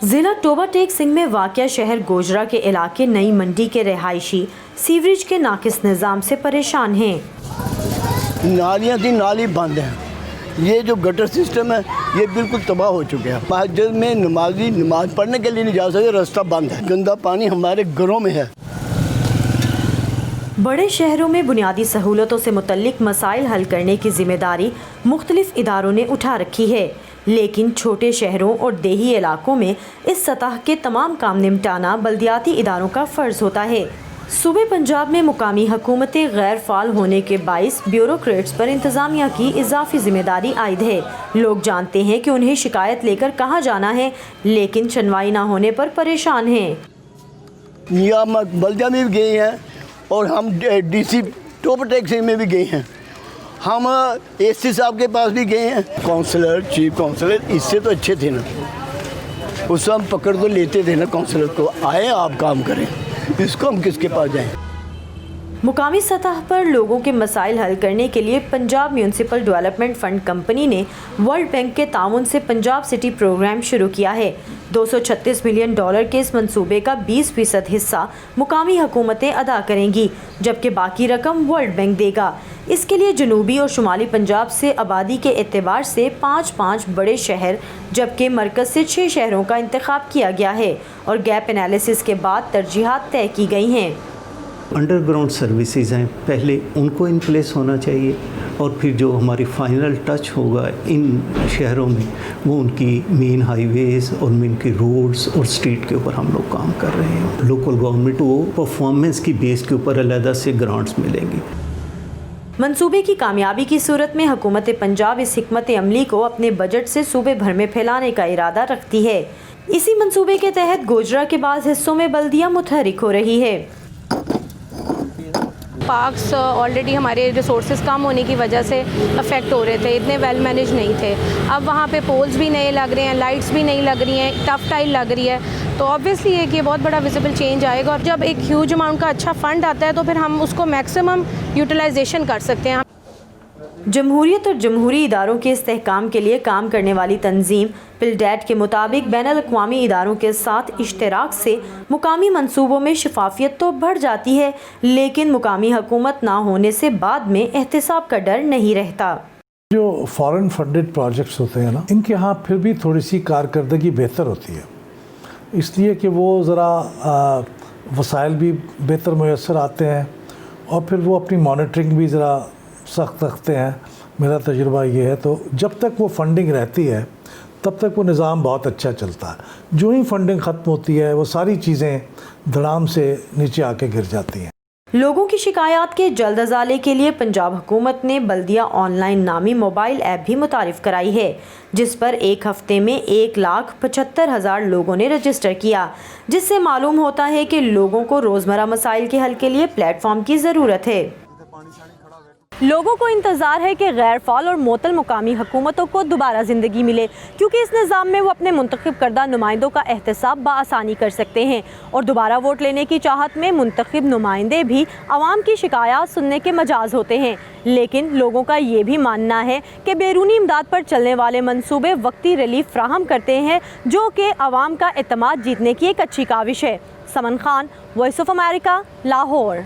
ضلع ٹوبہ ٹیک سنگھ میں واقع شہر گوجرا کے علاقے نئی منڈی کے رہائشی سیوریج کے ناقص نظام سے پریشان ہیں۔ نالیاں تھی، نالی بند ہیں۔ یہ جو گٹر سسٹم ہے یہ بالکل تباہ ہو چکے ہیں۔ مسجد میں نمازی نماز پڑھنے کے لیے نہیں جا سکتے، راستہ بند ہے۔ گندا پانی ہمارے گھروں میں ہے۔ بڑے شہروں میں بنیادی سہولتوں سے متعلق مسائل حل کرنے کی ذمہ داری مختلف اداروں نے اٹھا رکھی ہے، لیکن چھوٹے شہروں اور دیہی علاقوں میں اس سطح کے تمام کام نمٹانا بلدیاتی اداروں کا فرض ہوتا ہے۔ صوبے پنجاب میں مقامی حکومتیں غیر فعال ہونے کے باعث بیوروکریٹس پر انتظامیہ کی اضافی ذمہ داری عائد ہے۔ لوگ جانتے ہیں کہ انہیں شکایت لے کر کہاں جانا ہے، لیکن سنوائی نہ ہونے پر پریشان ہیں۔ بلدیہ میں بھی گئے ہیں اور ہم ڈی سی ٹوبہ ٹیک سنگھ میں بھی گئے ہیں، ہم اے سی صاحب کے پاس بھی گئے ہیں۔ کونسلر، چیف کونسلر اس سے تو اچھے تھے نا، اس سے ہم پکڑ تو لیتے تھے نا کونسلر کو، آئے آپ کام کریں، اس کو ہم کس کے پاس جائیں۔ مقامی سطح پر لوگوں کے مسائل حل کرنے کے لیے Punjab municipal development fund company نے ورلڈ بینک کے تعاون سے پنجاب سٹی پروگرام شروع کیا ہے۔ $236 ملین کے اس منصوبے کا 20% حصہ مقامی حکومتیں ادا کریں گی، جبکہ باقی رقم ورلڈ بینک دے گا۔ اس کے لیے جنوبی اور شمالی پنجاب سے آبادی کے اعتبار سے 5 بڑے شہر جبکہ مرکز سے 6 شہروں کا انتخاب کیا گیا ہے اور گیپ انالیسس کے بعد ترجیحات طے کی گئی ہیں۔ انڈر گراؤنڈ سروسز ہیں، پہلے ان کو ان پلیس ہونا چاہیے، اور پھر جو ہماری فائنل ٹچ ہوگا ان شہروں میں وہ ان کی مین ہائی ویز اور ان کی روڈز اور اسٹریٹ کے اوپر ہم لوگ کام کر رہے ہیں۔ لوکل گورنمنٹ کو پرفارمنس کی بیس کے اوپر علیحدہ سے گرانٹس ملیں گی۔ منصوبے کی کامیابی کی صورت میں حکومت پنجاب اس حکمت عملی کو اپنے بجٹ سے صوبے بھر میں پھیلانے کا ارادہ رکھتی ہے۔ اسی منصوبے کے تحت گوجرا کے بعض حصوں میں بلدیہ متحرک ہو رہی ہے۔ پارکس آلریڈی ہمارے ریسورسز کم ہونے کی وجہ سے افیکٹ ہو رہے تھے، اتنے ویل مینیج نہیں تھے۔ اب وہاں پہ پولز بھی نئے لگ رہے ہیں، لائٹس بھی نئی لگ رہی ہیں، ٹف ٹائل لگ رہی ہے، تو آبویسلی یہ کہ بہت بڑا ویزیبل چینج آئے گا، اور جب ایک ہیوج اماؤنٹ کا اچھا فنڈ آتا ہے تو پھر ہم اس کو میکسیمم یوٹیلائزیشن کر سکتے ہیں۔ جمہوریت اور جمہوری اداروں کے استحکام کے لیے کام کرنے والی تنظیم پلڈیٹ کے مطابق بین الاقوامی اداروں کے ساتھ اشتراک سے مقامی منصوبوں میں شفافیت تو بڑھ جاتی ہے، لیکن مقامی حکومت نہ ہونے سے بعد میں احتساب کا ڈر نہیں رہتا۔ جو فارن فنڈڈ پروجیکٹس ہوتے ہیں نا، ان کے ہاں پھر بھی تھوڑی سی کارکردگی بہتر ہوتی ہے، اس لیے کہ وہ ذرا وسائل بھی بہتر میسر آتے ہیں، اور پھر وہ اپنی مانیٹرنگ بھی ذرا سخت رکھتے ہیں۔ میرا تجربہ یہ ہے، تو جب تک وہ فنڈنگ رہتی ہے تب تک وہ نظام بہت اچھا چلتا ہے۔ جو ہی فنڈنگ ختم ہوتی ہے وہ ساری چیزیں دھڑام سے نیچے آ کے گر جاتی ہیں۔ لوگوں کی شکایات کے جلد ازالے کے لیے پنجاب حکومت نے بلدیہ آن لائن نامی موبائل ایپ بھی متعارف کرائی ہے، جس پر ایک ہفتے میں 1,75,000 لوگوں نے رجسٹر کیا، جس سے معلوم ہوتا ہے کہ لوگوں کو روزمرہ مسائل کے حل کے لیے پلیٹ فارم کی ضرورت ہے۔ لوگوں کو انتظار ہے کہ غیر فعال اور معطل مقامی حکومتوں کو دوبارہ زندگی ملے، کیونکہ اس نظام میں وہ اپنے منتخب کردہ نمائندوں کا احتساب بآسانی کر سکتے ہیں، اور دوبارہ ووٹ لینے کی چاہت میں منتخب نمائندے بھی عوام کی شکایات سننے کے مجاز ہوتے ہیں۔ لیکن لوگوں کا یہ بھی ماننا ہے کہ بیرونی امداد پر چلنے والے منصوبے وقتی ریلیف فراہم کرتے ہیں، جو کہ عوام کا اعتماد جیتنے کی ایک اچھی کاوش ہے۔ Saman Khan, Voice of America, Lahore.